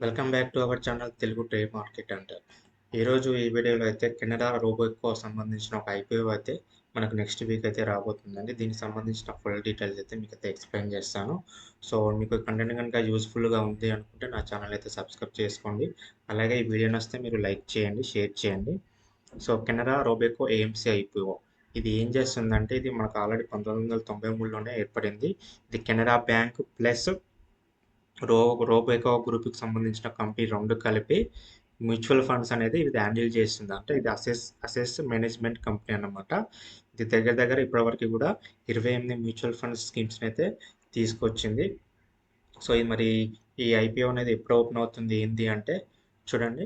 Welcome back to our channel Telugu trade market అంటారు. ఈరోజు ఈ వీడియోలో అయితే కెనడా రోబోకో సంబంధించిన ఒక ఐపీఓ అయితే మనకు నెక్స్ట్ వీక్ అయితే రాబోతుందండి. దీనికి సంబంధించిన ఫుల్ డీటెయిల్స్ అయితే మీకు అయితే ఎక్స్ప్లెయిన్ చేస్తాను. సో మీకు కంటెంట్ కనుక యూస్ఫుల్గా ఉంది అనుకుంటే నా ఛానల్ అయితే సబ్స్క్రైబ్ చేసుకోండి. అలాగే ఈ వీడియో నచ్చితే మీరు లైక్ చేయండి, షేర్ చేయండి. సో కెనడా రోబోకో ఏఎంసీ ఐపీఓ ఇది ఏం చేస్తుందంటే ఇది మనకు ఆల్రెడీ 1993లోనే ఏర్పడింది. ఇది కెనరా బ్యాంక్ ప్లస్ రోబోకో గ్రూప్కి సంబంధించిన కంపెనీ రెండు కలిపి మ్యూచువల్ ఫండ్స్ అనేది ఇది హ్యాండిల్ చేస్తుంది. అంటే ఇది అసెస్ మేనేజ్మెంట్ కంపెనీ అన్నమాట. ఇది దగ్గర ఇప్పటివరకు కూడా 28 మ్యూచువల్ ఫండ్ స్కీమ్స్ని అయితే తీసుకొచ్చింది. సో ఇది మరి ఈ ఐపీఓ అనేది ఎప్పుడు ఓపెన్ అవుతుంది ఏంటి అంటే చూడండి,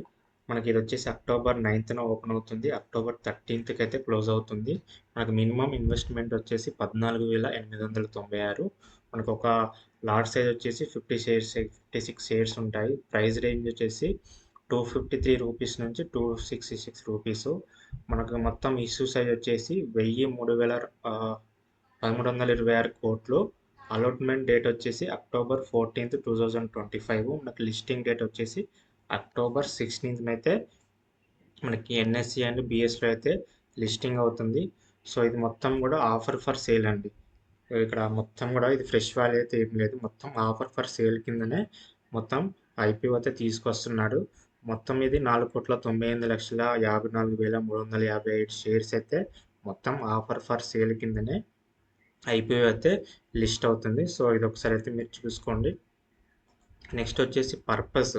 మనకి ఇది వచ్చేసి అక్టోబర్ 9న ఓపెన్ అవుతుంది. అక్టోబర్ 13కి అయితే క్లోజ్ అవుతుంది. మనకు మినిమం ఇన్వెస్ట్మెంట్ వచ్చేసి 14,896. మనకు ఒక లాట్ సైజ్ వచ్చేసి 56 షేర్స్ ఉంటాయి. ప్రైస్ రేంజ్ వచ్చేసి 253 రూపీస్ నుంచి 266 రూపీస్. మనకు మొత్తం ఇష్యూ సైజ్ వచ్చేసి 1326 కోట్లు. అలాట్మెంట్ డేట్ వచ్చేసి అక్టోబర్ 14th 2025. మనకి లిస్టింగ్ డేట్ వచ్చేసి అక్టోబర్ 16th అయితే మనకి ఎన్ఎస్సి అండ్ బిఎస్లో అయితే లిస్టింగ్ అవుతుంది. సో ఇది మొత్తం కూడా ఆఫర్ ఫర్ సేల్ అండి. ఇక్కడ మొత్తం కూడా ఇది ఫ్రెష్ వాల్యూ అయితే ఏం లేదు, మొత్తం ఆఫర్ ఫర్ సేల్ కిందనే మొత్తం ఐపీఓ అయితే తీసుకొస్తున్నాడు. మొత్తం ఇది 4,98,54,355 షేర్స్ అయితే మొత్తం ఆఫర్ ఫర్ సేల్ కిందనే ఐపీఓ అయితే లిస్ట్ అవుతుంది. సో ఇది ఒకసారి అయితే మీరు చూసుకోండి. నెక్స్ట్ వచ్చేసి పర్పస్.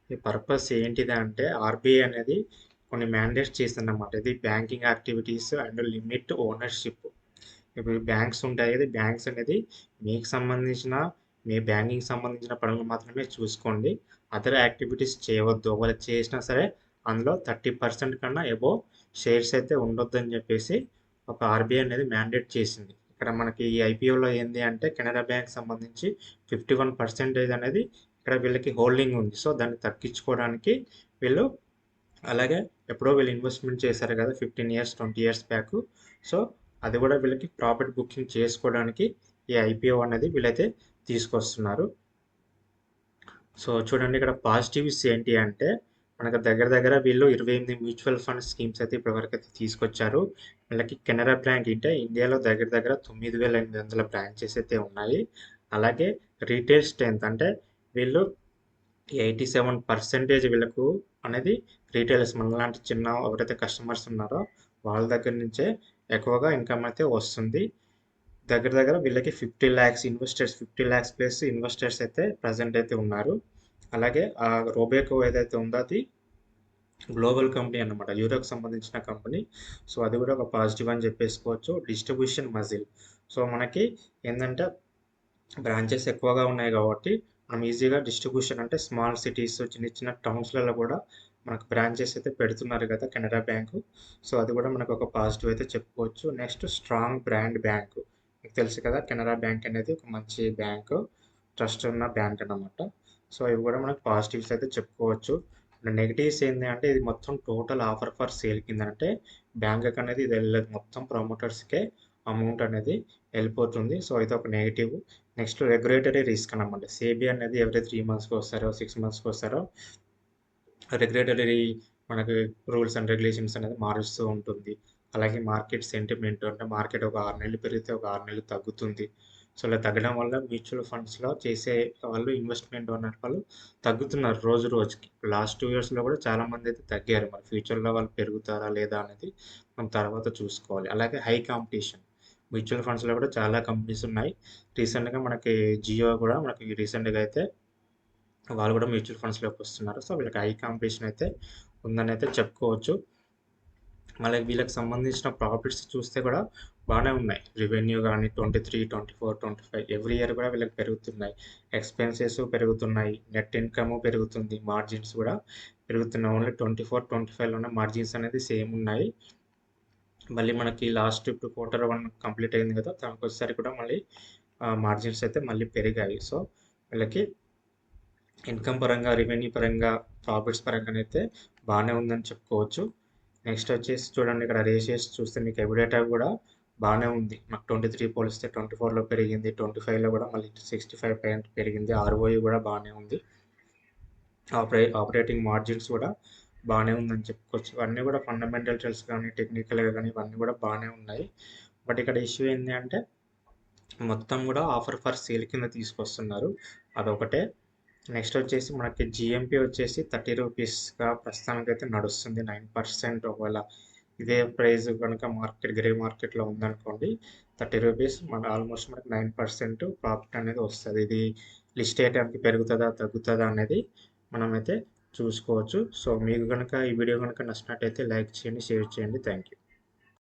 ఈ పర్పస్ ఏంటిది అంటే ఆర్బీఐ అనేది కొన్ని మ్యాండేట్స్ చేసిందన్నమాట. ఇది banking activities and limit ownership. ఇప్పుడు బ్యాంక్స్ ఉంటాయి కదా, బ్యాంక్స్ అనేది మీకు సంబంధించిన మీ బ్యాంకింగ్ సంబంధించిన పనులు మాత్రమే చూసుకోండి. అదర్ యాక్టివిటీస్ చేయవద్దు. ఒకవేళ చేసినా సరే అందులో 30% కన్నా అబోవ్ షేర్స్ అయితే ఉండొద్దు అని చెప్పేసి ఒక ఆర్బీఐ అనేది మ్యాండేట్ చేసింది. ఇక్కడ మనకి ఈ ఐపీఓలో ఏంటి అంటే కెనరా బ్యాంక్ సంబంధించి 51% అనేది ఇక్కడ వీళ్ళకి హోల్డింగ్ ఉంది. సో దాన్ని తగ్గించుకోవడానికి వీళ్ళు, అలాగే ఎప్పుడో వీళ్ళు ఇన్వెస్ట్మెంట్ చేశారు కదా 15 years 20 years బ్యాక్. సో అది కూడా వీళ్ళకి ప్రాఫిట్ బుకింగ్ చేసుకోవడానికి ఈ ఐపీఓ అనేది వీళ్ళైతే తీసుకొస్తున్నారు. సో చూడండి, ఇక్కడ పాజిటివ్స్ ఏంటి అంటే మనకు దగ్గర వీళ్ళు 28 మ్యూచువల్ ఫండ్ స్కీమ్స్ అయితే ఇప్పటివరకు అయితే తీసుకొచ్చారు. వీళ్ళకి కెనరా బ్యాంక్ అంటే ఇండియాలో దగ్గర 9,800 బ్రాంచెస్ అయితే ఉన్నాయి. అలాగే రీటైల్ స్ట్రెంత్ అంటే వీళ్ళు 87% వీళ్ళకు అనేది రీటైలర్స్ మనలాంటి చిన్న ఎవరైతే కస్టమర్స్ ఉన్నారో వాళ్ళ దగ్గర నుంచే ఎక్కువగా ఇన్కమ్ అయితే వస్తుంది. దగ్గర వీళ్ళకి 50 lakhs investors, 50 lakhs plus investors అయితే ప్రజెంట్ అయితే ఉన్నారు. అలాగే ఆ రోబోకో ఏదైతే ఉందో అది గ్లోబల్ కంపెనీ అన్నమాట, యూరోకి సంబంధించిన కంపెనీ. సో అది కూడా ఒక పాజిటివ్ అని చెప్పేసుకోవచ్చు. Distribution muscle. సో మనకి ఏంటంటే బ్రాంచెస్ ఎక్కువగా ఉన్నాయి కాబట్టి మనం ఈజీగా డిస్ట్రిబ్యూషన్ అంటే స్మాల్ సిటీస్, చిన్న టౌన్స్లలో కూడా మనకు బ్రాంచెస్ అయితే పెడుతున్నారు కదా కెనరా బ్యాంకు. సో అది కూడా మనకు ఒక పాజిటివ్ అయితే చెప్పుకోవచ్చు. Next strong brand bank. మీకు తెలుసు కదా కెనరా బ్యాంక్ అనేది ఒక మంచి బ్యాంకు, ట్రస్ట్ ఉన్న బ్యాంక్ అన్నమాట. సో ఇవి కూడా మనకు పాజిటివ్స్ అయితే చెప్పుకోవచ్చు. నెగిటివ్స్ ఏంటి అంటే ఇది మొత్తం టోటల్ ఆఫర్ ఫర్ సేల్ కింద, అంటే బ్యాంక్ అనేది ఇది వెళ్ళదు, మొత్తం ప్రమోటర్స్కే అమౌంట్ అనేది వెళ్ళిపోతుంది. సో ఇది ఒక నెగిటివ్. నెక్స్ట్ రెగ్యులేటరీ రిస్క్ అన్నమాట. సేబీ అనేది ఎవ్రీ 3 monthsకి వస్తారో 6 monthsకి వస్తారో రెగ్యులేటరీ మనకి రూల్స్ అండ్ రెగ్యులేషన్స్ అనేది మారుస్తూ ఉంటుంది. అలాగే మార్కెట్ సెంటిమెంట్ అంటే మార్కెట్ ఒక 6 నెలలు పెరిగితే ఒక 6 నెలలు తగ్గుతుంది. సో ఇలా తగ్గడం వల్ల మ్యూచువల్ ఫండ్స్లో చేసే వాళ్ళు, ఇన్వెస్ట్మెంట్ ఉన్న వాళ్ళు తగ్గుతున్నారు రోజుకి. లాస్ట్ 2 yearsలో కూడా చాలామంది అయితే తగ్గారు. మరి ఫ్యూచర్లో వాళ్ళు పెరుగుతారా లేదా అనేది మనం తర్వాత చూసుకోవాలి. అలాగే హై కాంపిటీషన్. మ్యూచువల్ ఫండ్స్లో కూడా చాలా కంపెనీస్ ఉన్నాయి. రీసెంట్గా మనకి జియో కూడా మనకి రీసెంట్గా అయితే వాళ్ళు కూడా మ్యూచువల్ ఫండ్స్లోకి వస్తున్నారు. సో వీళ్ళకి హై కాంపిటీషన్ అయితే ఉందని అయితే చెప్పుకోవచ్చు. మళ్ళీ వీళ్ళకి సంబంధించిన ప్రాఫిట్స్ చూస్తే కూడా బాగానే ఉన్నాయి. రెవెన్యూ కానీ 23, 24, 25 ఎవ్రీ ఇయర్ కూడా వీళ్ళకి పెరుగుతున్నాయి. ఎక్స్పెన్సెస్ పెరుగుతున్నాయి, నెట్ ఇన్కమ్ పెరుగుతుంది, మార్జిన్స్ కూడా పెరుగుతున్నాయి. ఓన్లీ 24, 25లోనే మార్జిన్స్ అనేది సేమ్ ఉన్నాయి. మళ్ళీ మనకి లాస్ట్ ఇప్పుడు Q1 కంప్లీట్ అయింది కదా, దానికి వచ్చేసరికి కూడా మళ్ళీ మార్జిన్స్ అయితే మళ్ళీ పెరిగాయి. సో వీళ్ళకి ఇన్కమ్ పరంగా, రెవెన్యూ పరంగా, ప్రాఫిట్స్ పరంగానైతే బాగానే ఉందని చెప్పుకోవచ్చు. నెక్స్ట్ వచ్చేసి చూడండి, ఇక్కడ రేషియోస్ చూస్తే మీకు ఎబిడేటా కూడా బాగానే ఉంది. మాకు 23 పోలిస్తే 24లో పెరిగింది, 25లో కూడా మళ్ళీ 65 పెరిగింది. ఆర్ఓఈ కూడా బాగానే ఉంది. ఆపరేటింగ్ మార్జిన్స్ కూడా బాగానే ఉందని చెప్పుకోవచ్చు. అన్నీ కూడా ఫండమెంటల్స్ కానీ టెక్నికల్గా కానీ ఇవన్నీ కూడా బాగానే ఉన్నాయి. బట్ ఇక్కడ ఇష్యూ ఏంటి అంటే మొత్తం కూడా ఆఫర్ ఫర్ సేల్ కింద తీసుకొస్తున్నారు, అదొకటే. నెక్స్ట్ వచ్చేసి మనకి జిఎంపి వచ్చేసి 30 రూపీస్గా ప్రస్తుతానికైతే నడుస్తుంది. 9%. ఒకవేళ ఇదే ప్రైస్ కనుక గ్రే మార్కెట్లో ఉందనుకోండి, 30 రూపీస్ మన ఆల్మోస్ట్ మనకి 9% ప్రాఫిట్ అనేది వస్తుంది. ఇది లిస్ట్ అయ్యడానికి పెరుగుతుందా తగ్గుతుందా అనేది మనమైతే చూసుకోవచ్చు. సో మీకు కనుక ఈ వీడియో కనుక నచ్చినట్టయితే లైక్ చేయండి, షేర్ చేయండి. Thank you.